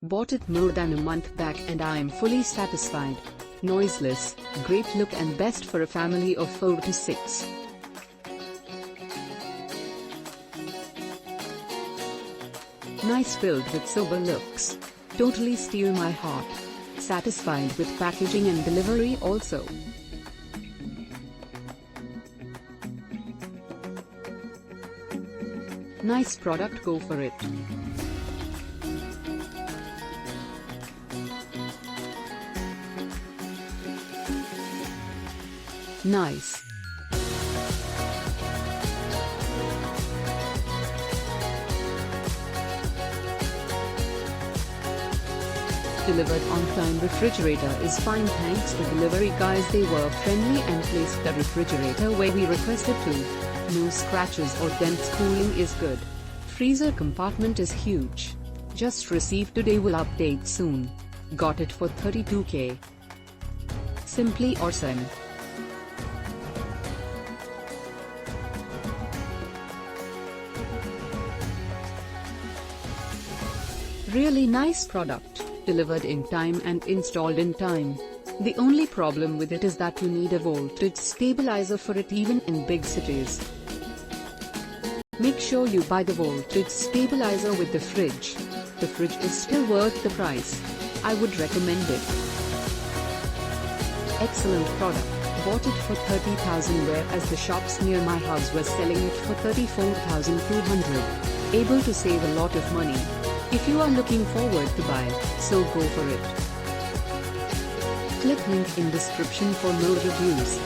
Bought it more than a month back and I am fully satisfied. Noiseless, great look and best for a family of 4 to 6. Nice build with sober looks. Totally steal my heart. Satisfied with packaging and delivery also. Nice product, go for it. Nice. Delivered on time. Refrigerator is fine, thanks to delivery guys, they were friendly and placed the refrigerator where we requested to. No scratches or dents, cooling is good. Freezer compartment is huge. Just received today, will update soon. Got it for 32k. Simply awesome. Really nice product, delivered in time and installed in time. The only problem with it is that you need a voltage stabilizer for it even in big cities. Make sure you buy the voltage stabilizer with the fridge. The fridge is still worth the price. I would recommend it. Excellent product. Bought it for 30,000 whereas the shops near my house were selling it for 34,200. Able to save a lot of money. If you are looking forward to buy, so go for it. Click link in description for more reviews.